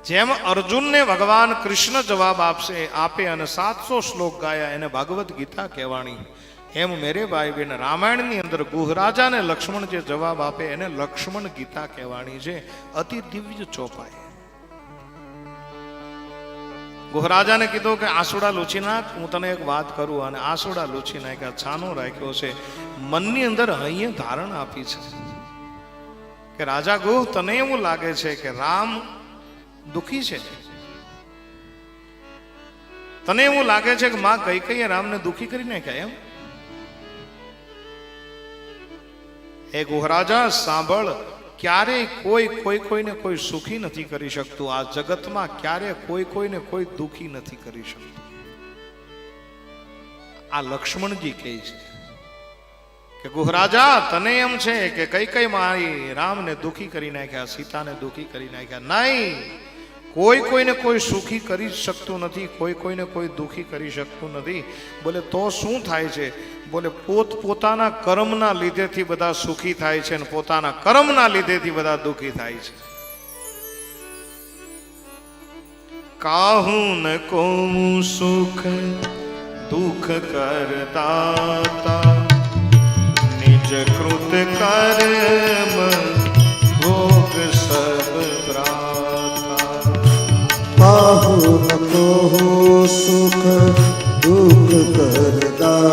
જેમ અર્જુનને ભગવાન કૃષ્ણ જવાબ આપે અને 700 શ્લોક ગાયા એને ભાગવત ગીતા કહેવાણી, એમ મેરે ભાઈ બહેન રામાયણની અંદર ગુહરાજાને લક્ષ્મણ જે જવાબ આપે એને લક્ષ્મણ ગીતા કહેવાણી છે. અતિ દિવ્ય ચોપાઈ. ગુહરાજાને કીધું કે આંસુડા લૂછી નાખ, હું તને એક વાત કરું, અને આંસુડા લૂછી નાખ્યા, છાનો રાખ્યો છે, મનની અંદર અહીંયા ધારણ આપી છે કે રાજા ગુહ, તને એવું લાગે છે કે રામ દુખી છે? તને એવું લાગે છે કે માં કૈકેયીએ રામને દુખી કરી નાખ્યા એમ? હે ગુહરાજા સાંભળ, ક્યારેય કોઈને કોઈ સુખી નથી કરી શકતું. આ જગતમાં ક્યારે કોઈને કોઈ દુખી નથી કરી શકતું. આ લક્ષ્મણજી કહે છે કે ગુહરાજા તને એમ છે કે કૈકેયી મારી રામને દુખી કરી નાખ્યા, સીતાને દુખી કરી નાખ્યા. નહીં, કોઈને કોઈ સુખી કરી શકતું નથી, કોઈને કોઈ દુખી કરી શકતું નથી. બોલે તો શું થાય છે? બોલે પોતાના કર્મના લીધેથી બધા સુખી થાય છે અને પોતાના કર્મના લીધેથી બધા દુખી થાય છે. કાહું ન કો સુખ દુઃખ કરતા, નિજ કૃત કર્મ ભોગ સબ પ્રાતા. કાહું ન કો સુખ દુઃખ કરતા,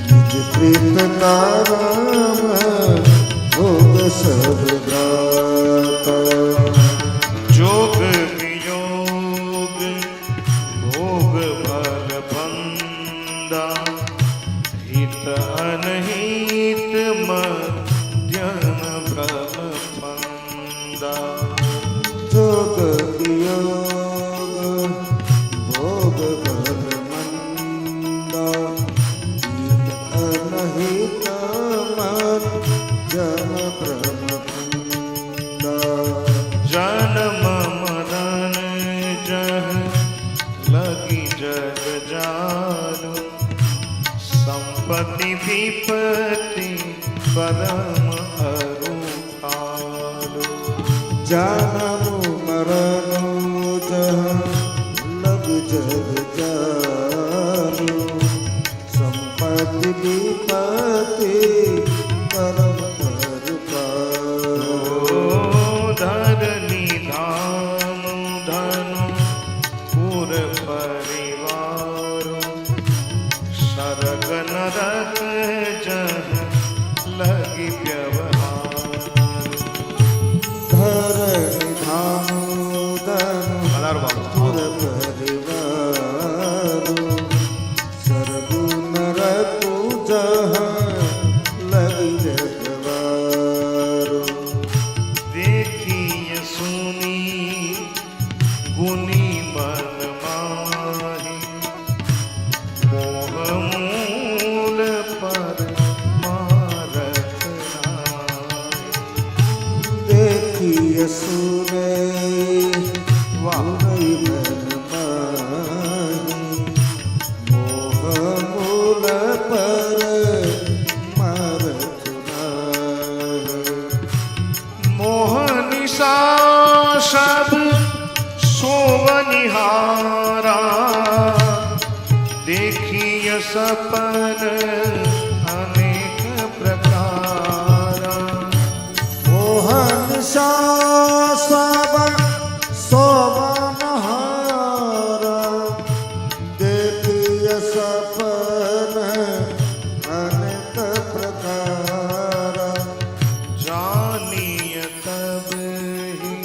નિજ કૃત કર્મ ભોગ સબ પ્રાતા. જોગ વિયોગ ભોગ ભલ બંદા, હિત અનહિત મધ્યમ બ્રહ્મ ફંદા. જોગ વિયોગ ભોગ ભલ મંદા, હિત અનહિત મધ્યમ બ્રહ્મ ફંદા. જન્મ મરણ જહ લગી જગ જાનુ, સંપત્તિ વિપત્તિ પરમ અરુપાલુ. જાનમુ મરણુ જહ લગ જગ જાનુ, સંપત્તિ વિપત્તિ પરમ કૃપાલુ. ધરની ધામ ધનુ પુર પરિવારો, સરગ નરક જહ લગી વ્યવહાર. ધરણી ધામુ ધનુ પુર પરિવારો, સરગુ નરકુ જહ લગી જગવારો. देखिए सुनी गुनी मन माही, मोह मूल पर मारत नाहि. देखिए सुने वाही मन माही, मोह मूल पर मारत नाहि. मोहनिशा सब सोवनिहारा, देखिए सपन अनेक प्रकारा. मोहन सब सोवनहारा, देखिए सपन अनेक प्रकारा. जानिय तब ही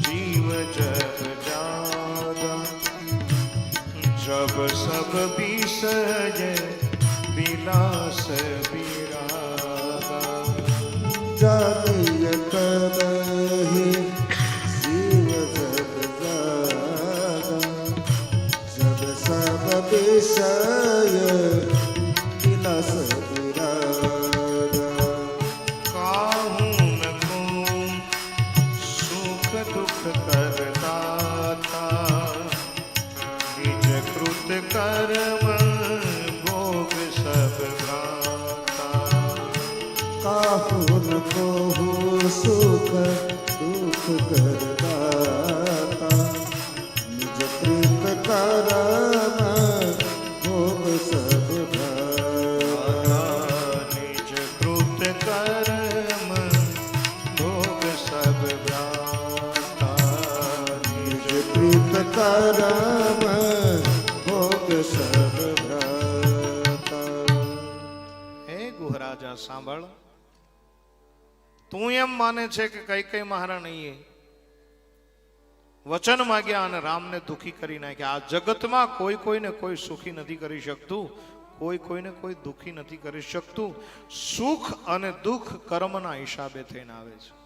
जीव जग जागा, जब सब विषय विलास विरागा. जानिय तब ही जीव जग जागा, जब सब विषय विलास विरागा. काहूं न कहूं सुख दुख करता, निज कृत कर्म भोग सब भ्राता. काहू न कहूं सुख दुख कर ગુહરાજા સાંભળ, તું એમ માને છે કે કઈ મહારાણીએ વચન માગ્યા અને રામને દુખી કરી નાખ્યા. આ જગતમાં કોઈ કોઈને કોઈ સુખી નથી કરી શકતું, કોઈ કોઈને કોઈ દુખી નથી કરી શકતું. સુખ અને દુઃખ કર્મના હિસાબે થઈને આવે છે.